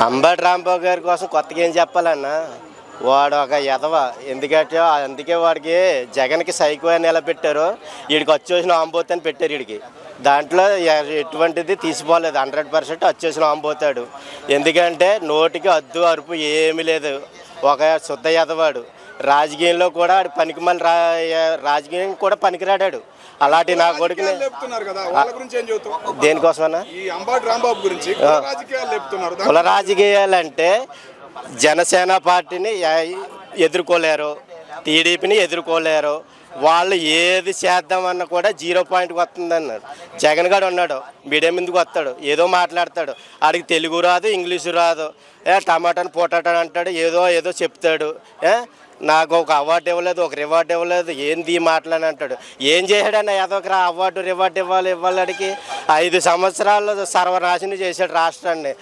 అంబటి రాంబాబు గారి కోసం కొత్తగా ఏం చెప్పాలన్నా, వాడు ఒక ఎదవ. ఎందుకంటే అందుకే వాడికి జగన్కి సైకో అని ఎలా పెట్టారో వీడికి వచ్చేసిన ఆంబోత్ అని పెట్టారు. వీడికి దాంట్లో ఎటువంటిది తీసిపోలేదు. 100% వచ్చేసిన ఆంబోతాడు. ఎందుకంటే నోటికి అద్దు అరుపు ఏమీ లేదు. ఒక శుద్ధ ఎదవాడు. రాజకీయంలో కూడా పనికిమని రాజకీయం కూడా పనికిరాడాడు. అలాంటి నా కొడుకుని దేనికోసమన్నా కుల రాజకీయాలంటే జనసేన పార్టీని ఎదుర్కోలేరు, టీడీపీని ఎదుర్కోలేరు. వాళ్ళు ఏది చేద్దామన్నా కూడా 0 పాయింట్కి వస్తుందన్నారు. జగన్ గారు ఉన్నాడు, మీడియా ముందుకు వస్తాడు, ఏదో మాట్లాడతాడు. ఆడికి తెలుగు రాదు, ఇంగ్లీషు రాదు. టమాటాని పొటాటో అంటాడు, ఏదో చెప్తాడు. నాకు ఒక అవార్డు ఇవ్వలేదు, ఒక రివార్డు ఇవ్వలేదు, ఏంది మాట్లాడి అంటాడు. ఏం చేశాడన్న ఏదో ఒక అవార్డు రివార్డు ఇవ్వాలి. అడిగి 5 సంవత్సరాలు సర్వనాశనం చేశాడు రాష్ట్రాన్ని.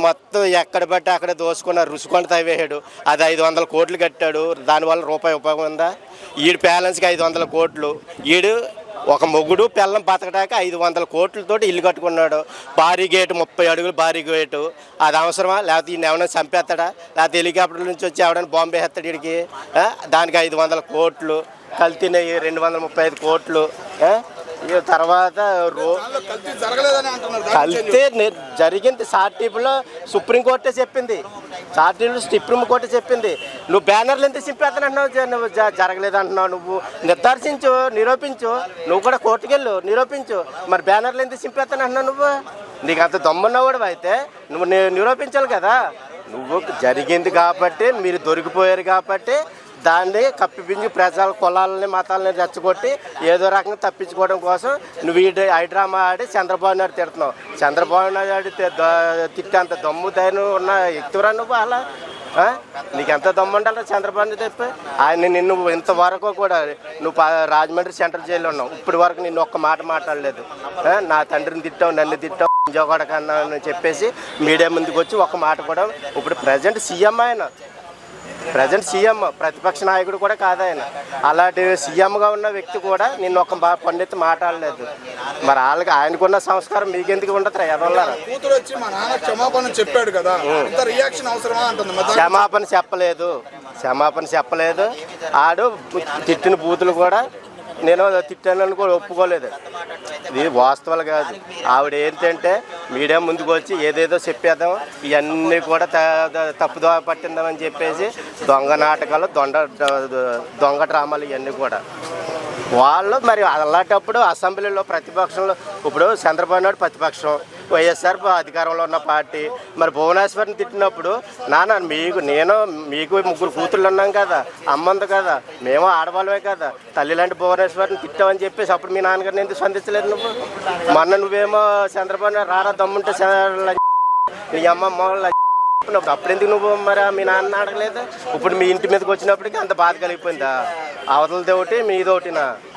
మొత్తం ఎక్కడ బట్టి అక్కడ దోసుకున్న రుసుకొని తవ్వేశాడు. అది 500 కోట్లు కట్టాడు. దానివల్ల రూపాయి ఉపయోగం ఉందా? ఈడు బ్యాలెన్స్కి 500 కోట్లు. ఈడు ఒక మొగుడు పిల్లం బతకడానికి 500 కోట్లతోటి ఇల్లు కట్టుకున్నాడు. భారీ గేటు, 30 అడుగులు భారీ గేటు. అది అవసరమా? లేకపోతే ఈయన ఎవరైనా చంపేస్తాడా? లేకపోతే హెలికాప్టర్ నుంచి వచ్చి ఎవడైనా బాంబే వేస్తాడు వీడికి? దానికి 500 కోట్లు కల్తీనవి, 235 కోట్లు. తర్వాత కల్తీ జరిగింది. సార్టీపులో సుప్రీంకోర్టే చెప్పింది, సుప్రీంకోర్టు చెప్పింది. నువ్వు బ్యానర్లు ఎంత చింపేస్తానంటున్నావు? నువ్వు జరగలేదు అంటున్నావు. నువ్వు నిర్ధారించు, నిరూపించు. నువ్వు కూడా కోర్టుకెళ్ళు, నిరూపించు. మరి బ్యానర్లు ఎంత చింపేస్తానంటున్నావు? నువ్వు నీకు అంత దమ్మున్నావు కూడా అయితే నువ్వు నిరూపించాలి కదా. నువ్వు జరిగింది కాబట్టి, మీరు దొరికిపోయారు కాబట్టి దాన్ని కప్పిపించి ప్రజల కులాలని మతాలని రెచ్చగొట్టి ఏదో రకంగా తప్పించుకోవడం కోసం నువ్వు హైడ్రామా ఆడి చంద్రబాబు నాయుడు తిడుతున్నావు. చంద్రబాబు నాయుడు తిట్టేంత దమ్ము ధైర్యం ఉన్న వ్యక్తిరా నువ్వు? అలా నీకు ఎంత దమ్ము ఉండాలి చంద్రబాబు చెప్పి? ఆయన నిన్ను ఇంతవరకు కూడా నువ్వు రాజమండ్రి సెంట్రల్ జైల్లో ఉన్నావు. ఇప్పటి వరకు నిన్ను ఒక్క మాట మాట్లాడలేదు. నా తండ్రిని తిట్టావు, నన్ను తిట్టావు, ఇంజోగడ కన్నా అని చెప్పేసి మీడియా ముందుకు వచ్చి ఒక మాట కూడా. ఇప్పుడు ప్రజెంట్ సీఎం ఆయన, సీఎం, ప్రతిపక్ష నాయకుడు కూడా కాదు ఆయన. అలాంటి సీఎంగా ఉన్న వ్యక్తి కూడా నిన్న ఒక పండిత్ మాట్లాడలేదు. మరి వాళ్ళకి ఆయనకున్న సంస్కారం మీకెందుకు ఉండదు? ఎదవల్లారా? క్షమాపణ చెప్పలేదు. ఆడు తిట్టిన బూతులు కూడా నేను తిట్టానని కూడా ఒప్పుకోలేదు. ఇది వాస్తవాలు కాదు. ఆవిడ ఏంటంటే మీడియా ముందుకు వచ్చి ఏదేదో చెప్పేద్దాం, ఇవన్నీ కూడా తప్పుదో పట్టిందామని చెప్పేసి దొంగ నాటకాలు, దొంగ డ్రామాలు ఇవన్నీ కూడా వాళ్ళు. మరి అలాంటప్పుడు అసెంబ్లీలో ప్రతిపక్షంలో ఇప్పుడు చంద్రబాబు నాయుడు ప్రతిపక్షం, వైఎస్ఆర్ అధికారంలో ఉన్న పార్టీ. మరి భువనేశ్వర్ని తిట్టినప్పుడు మీకు 3 కూతుళ్ళు ఉన్నాం కదా, అమ్మ ఉంది కదా, మేము ఆడవాళ్ళమే కదా, తల్లి లాంటి భువనేశ్వర్ని తిట్టామని చెప్పేసి అప్పుడు మీ నాన్నగారిని ఎందుకు స్పందించలేదు నువ్వు? మొన్న నువ్వేమో చంద్రబాబు నాయుడు రారా దమ్ముంటే నీ అమ్మమ్మ అప్పుడు ఎందుకు నువ్వు మరి మీ నాన్న అడగలేదు? ఇప్పుడు మీ ఇంటి మీదకి వచ్చినప్పటికీ అంత బాధ కలిగిపోయిందా? అవతలది ఒకటి మీదొకటినా?